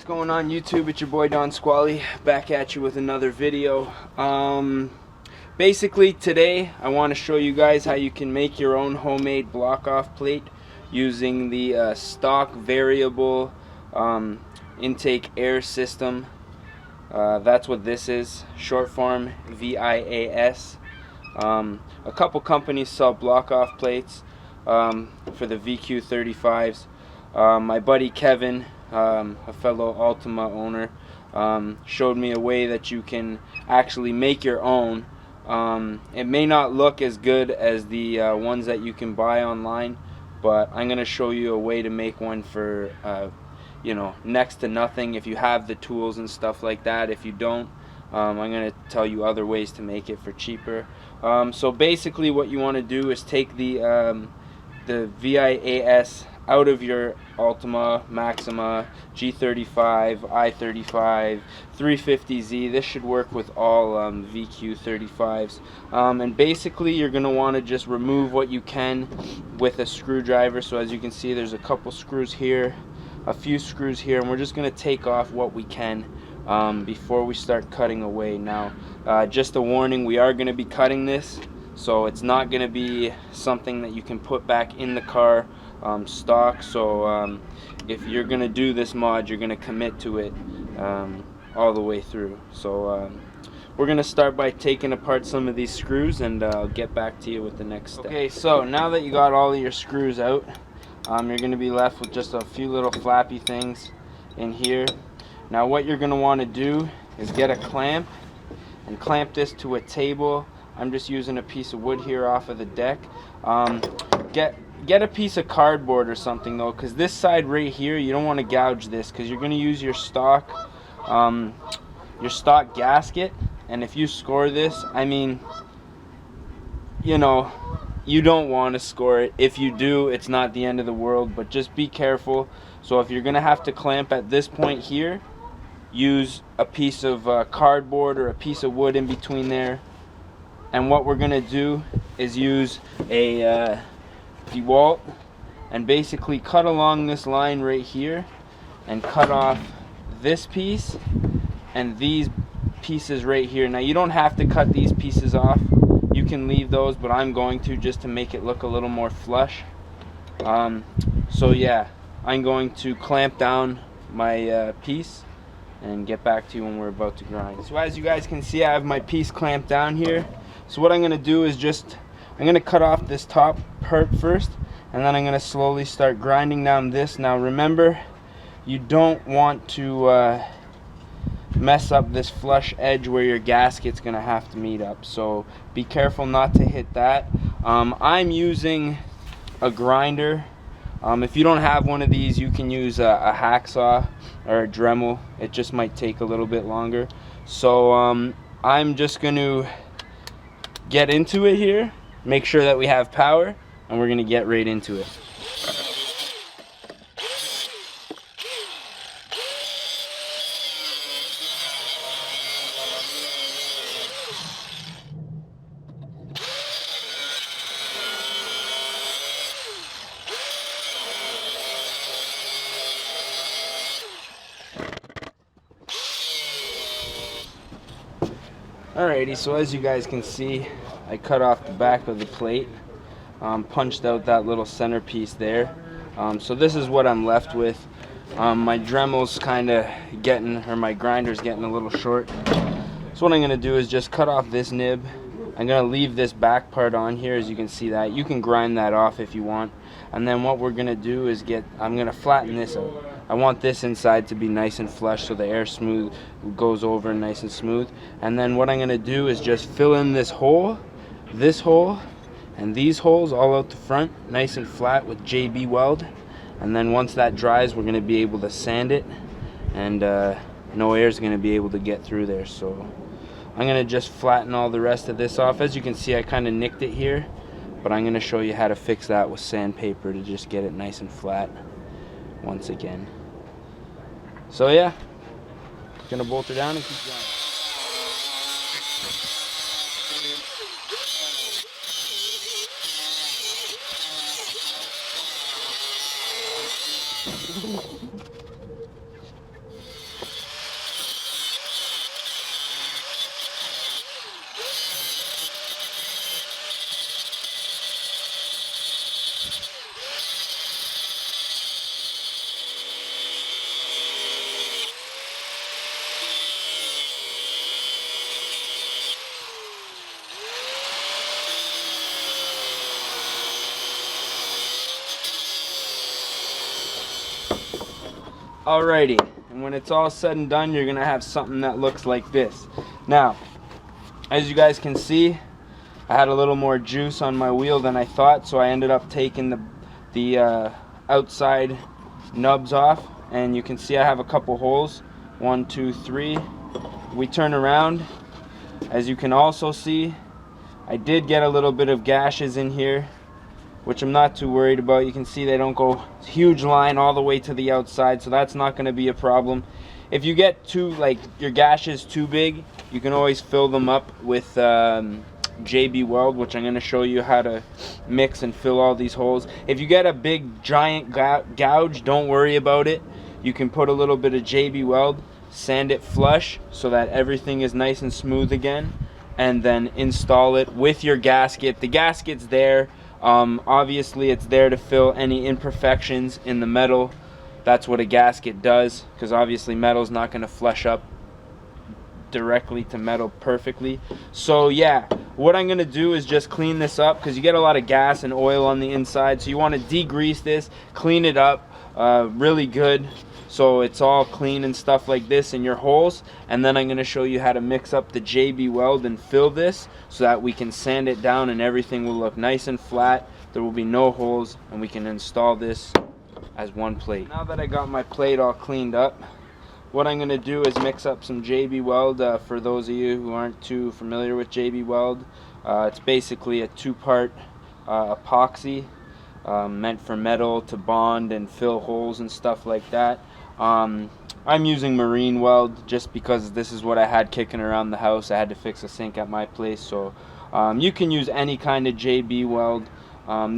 What's going on YouTube? It's your boy Don Squally back at you with another video. Basically today I want to show you guys how you can make your own homemade block off plate using the stock variable intake air system. That's what this is, short form VIAS. A couple companies sell block off plates for the VQ35s. My buddy Kevin, a fellow Altima owner, showed me a way that you can actually make your own. It may not look as good as the ones that you can buy online, but I'm going to show you a way to make one for you know, next to nothing if you have the tools and stuff like that. If you don't, I'm going to tell you other ways to make it for cheaper. So basically what you want to do is take the VIAS out of your Altima, Maxima, G35, I35, 350Z. This should work with all VQ35s. And basically you're going to want to just remove what you can with a screwdriver. So as you can see, there's a couple screws here, a few screws here, and we're just going to take off what we can before we start cutting away. Now, just a warning, we are going to be cutting this, so it's not going to be something that you can put back in the car stock. So if you're going to do this mod, you're going to commit to it all the way through. So we're going to start by taking apart some of these screws, and I'll get back to you with the next step. Okay, so now that you got all of your screws out, you're going to be left with just a few little flappy things in here. Now what you're going to want to do is get a clamp and clamp this to a table. I'm just using a piece of wood here off of the deck. Get a piece of cardboard or something though, because this side right here, you don't want to gouge this, because you're going to use your stock gasket, and if you score this, I mean, you know, you don't want to score it. If you do, it's not the end of the world, but just be careful. So if you're going to have to clamp at this point here, use a piece of cardboard or a piece of wood in between there. And what we're going to do is use a DeWalt and basically cut along this line right here and cut off this piece and these pieces right here. Now you don't have to cut these pieces off, you can leave those, but I'm going to, just to make it look a little more flush. So yeah, I'm going to clamp down my piece and get back to you when we're about to grind. So as you guys can see, I have my piece clamped down here. So what I'm going to do is I'm going to cut off this top part first, and then I'm going to slowly start grinding down this. Now remember, you don't want to mess up this flush edge where your gasket's going to have to meet up. So be careful not to hit that. I'm using a grinder. If you don't have one of these, you can use a hacksaw or a Dremel. It just might take a little bit longer. So I'm just going to get into it here, make sure that we have power, and we're going to get right into it. Alrighty, so as you guys can see, I cut off the back of the plate, punched out that little centerpiece there. So this is what I'm left with. My Dremel's kind of getting, or my grinder's getting a little short. So what I'm going to do is just cut off this nib. I'm going to leave this back part on here, as you can see that. You can grind that off if you want. And then what we're going to do is I'm going to flatten this out. I want this inside to be nice and flush so the air goes over nice and smooth. And then what I'm going to do is just fill in this hole, and these holes all out the front, nice and flat with JB weld. And then once that dries, we're going to be able to sand it, and no air is going to be able to get through there. So I'm going to just flatten all the rest of this off. As you can see, I kind of nicked it here, but I'm going to show you how to fix that with sandpaper to just get it nice and flat once again. So yeah, gonna bolt her down and keep going. Alrighty, and when it's all said and done, you're gonna have something that looks like this. Now, as you guys can see, I had a little more juice on my wheel than I thought, so I ended up taking the outside nubs off, and you can see I have a couple holes. 1, 2, 3. We turn around. As you can also see, I did get a little bit of gashes in here, which I'm not too worried about. You can see they don't go huge line all the way to the outside, so that's not going to be a problem. If you get your gashes too big, you can always fill them up with JB Weld, which I'm going to show you how to mix and fill all these holes. If you get a big giant gouge, don't worry about it. You can put a little bit of JB Weld, sand it flush so that everything is nice and smooth again, and then install it with your gasket. The gasket's there. Obviously it's there to fill any imperfections in the metal. That's what a gasket does, because obviously metal's not going to flush up directly to metal perfectly. So yeah, what I'm going to do is just clean this up, because you get a lot of gas and oil on the inside, so you want to degrease this, clean it up really good, so it's all clean and stuff like this in your holes. And then I'm going to show you how to mix up the JB Weld and fill this so that we can sand it down and everything will look nice and flat. There will be no holes, and we can install this as one plate. Now that I got my plate all cleaned up, what I'm going to do is mix up some JB Weld. For those of you who aren't too familiar with JB Weld, it's basically a two-part epoxy meant for metal to bond and fill holes and stuff like that. I'm using marine weld just because this is what I had kicking around the house. I had to fix a sink at my place, so you can use any kind of JB Weld.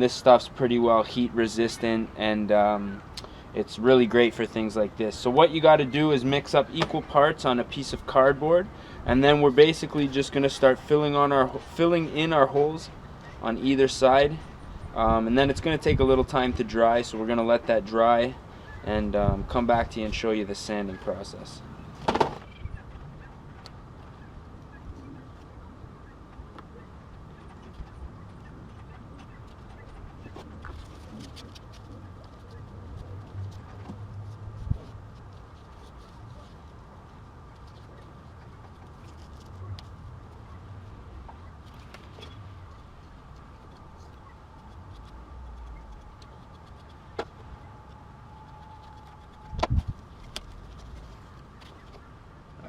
This stuff's pretty well heat resistant, and it's really great for things like this. So what you got to do is mix up equal parts on a piece of cardboard, and then we're basically just going to start filling in our holes on either side, and then it's going to take a little time to dry, so we're going to let that dry and come back to you and show you the sanding process.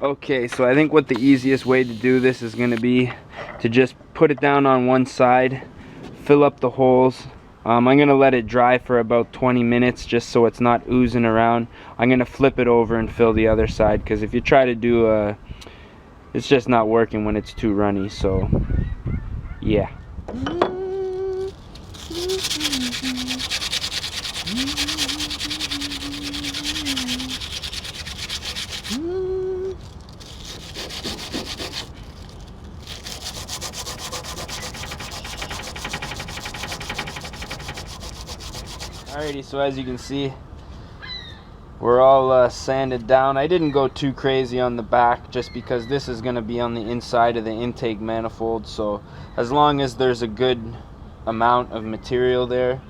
Okay, so I think what the easiest way to do this is going to be to just put it down on one side, fill up the holes. I'm going to let it dry for about 20 minutes just so it's not oozing around. I'm going to flip it over and fill the other side, because if you try to do it's just not working when it's too runny. So yeah. Alrighty, so as you can see, we're all sanded down. I didn't go too crazy on the back just because this is going to be on the inside of the intake manifold, so as long as there's a good amount of material there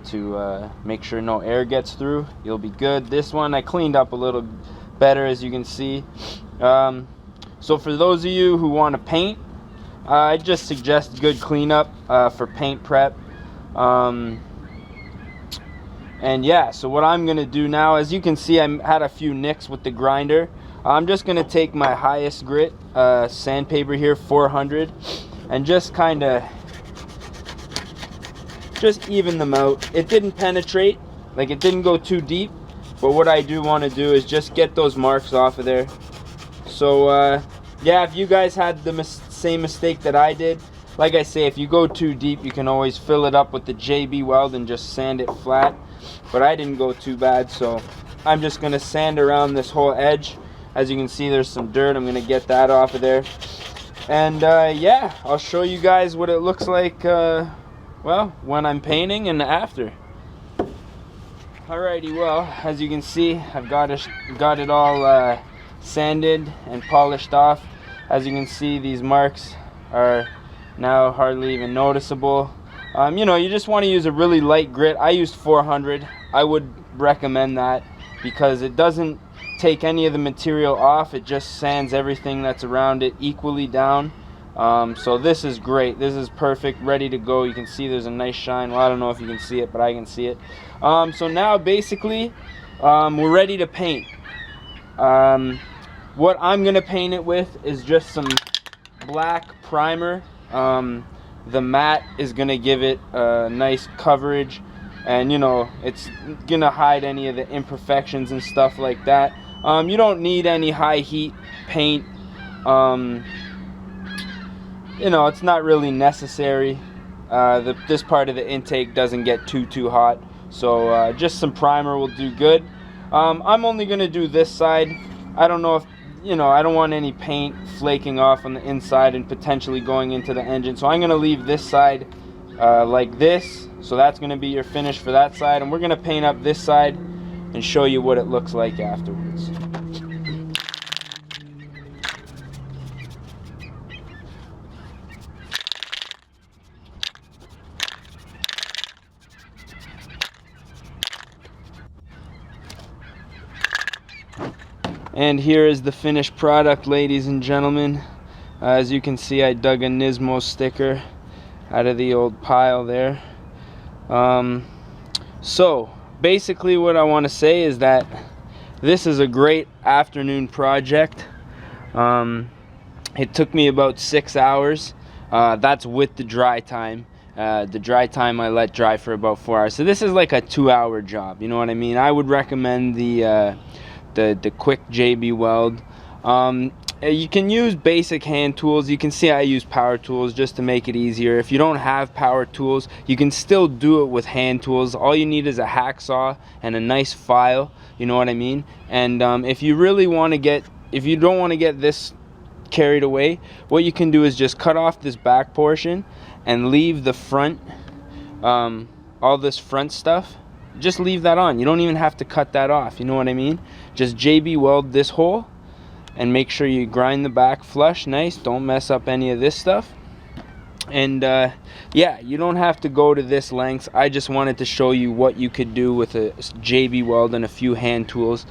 to make sure no air gets through, you'll be good. This one I cleaned up a little better, as you can see. So for those of you who want to paint, I just suggest good cleanup for paint prep. And yeah, so what I'm going to do now, as you can see, I had a few nicks with the grinder. I'm just going to take my highest grit sandpaper here, 400, and just kind of even them out. It didn't penetrate, like it didn't go too deep, but what I do want to do is just get those marks off of there. So yeah, if you guys had the same mistake that I did, like I say, if you go too deep, you can always fill it up with the JB Weld and just sand it flat. But I didn't go too bad, so I'm just going to sand around this whole edge. As you can see, there's some dirt. I'm going to get that off of there. And yeah, I'll show you guys what it looks like, well, when I'm painting and after. Alrighty, well, as you can see, I've got it all sanded and polished off. As you can see, these marks are now hardly even noticeable. You know, you just want to use a really light grit. I used 400. I would recommend that. because it doesn't take any of the material off. It just sands everything that's around it equally down. So this is great. This is perfect, ready to go. You can see there's a nice shine. Well, I don't know if you can see it, but I can see it. So now basically we're ready to paint. What I'm gonna paint it with is just some black primer. The matte is gonna give it a nice coverage, and you know, it's gonna hide any of the imperfections and stuff like that. You don't need any high heat paint. You know, it's not really necessary. This part of the intake doesn't get too hot, so just some primer will do good. I'm only gonna do this side. I don't know if, you know, I don't want any paint flaking off on the inside and potentially going into the engine, so I'm gonna leave this side like this. So that's gonna be your finish for that side, and we're gonna paint up this side and show you what it looks like afterwards. And here is the finished product, ladies and gentlemen. As you can see, I dug a Nismo sticker out of the old pile there. So basically what I want to say is that this is a great afternoon project. It took me about 6 hours. That's with the dry time. The dry time I let dry for about 4 hours. So this is like a 2-hour job, you know what I mean? I would recommend the quick JB weld. You can use basic hand tools. You can see I use power tools just to make it easier. If you don't have power tools, you can still do it with hand tools. All you need is a hacksaw and a nice file, you know what I mean? And if you really want to get, if you don't want to get this carried away, what you can do is just cut off this back portion and leave the front, all this front stuff, just leave that on. You don't even have to cut that off, you know what I mean? Just JB weld this hole and make sure you grind the back flush nice. Don't mess up any of this stuff. And yeah, you don't have to go to this lengths. I just wanted to show you what you could do with a JB weld and a few hand tools.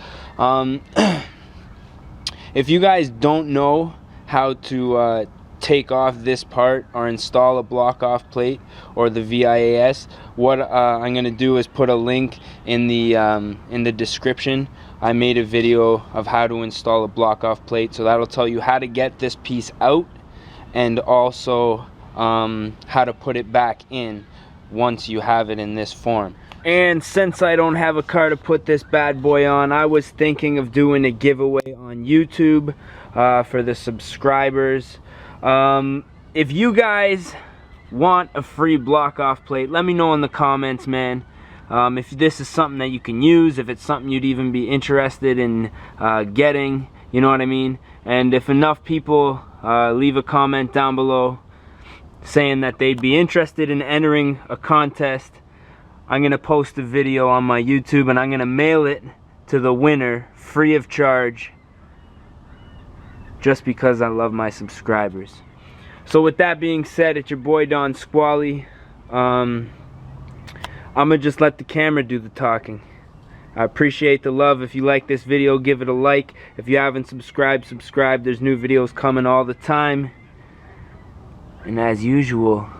If you guys don't know how to take off this part or install a block off plate or the VIAS, what I'm gonna do is put a link in the description. I made a video of how to install a block off plate, so that'll tell you how to get this piece out and also how to put it back in once you have it in this form. And since I don't have a car to put this bad boy on, I was thinking of doing a giveaway on YouTube for the subscribers. If you guys want a free block off plate, let me know in the comments, man. If this is something that you can use, if it's something you'd even be interested in getting, you know what I mean? And if enough people leave a comment down below saying that they'd be interested in entering a contest, I'm gonna post a video on my YouTube and I'm gonna mail it to the winner free of charge, just because I love my subscribers. So with that being said, it's your boy Don Squally. I'm gonna just let the camera do the talking. I appreciate the love. If you like this video, give it a like. If you haven't subscribed, subscribe. There's new videos coming all the time. And as usual,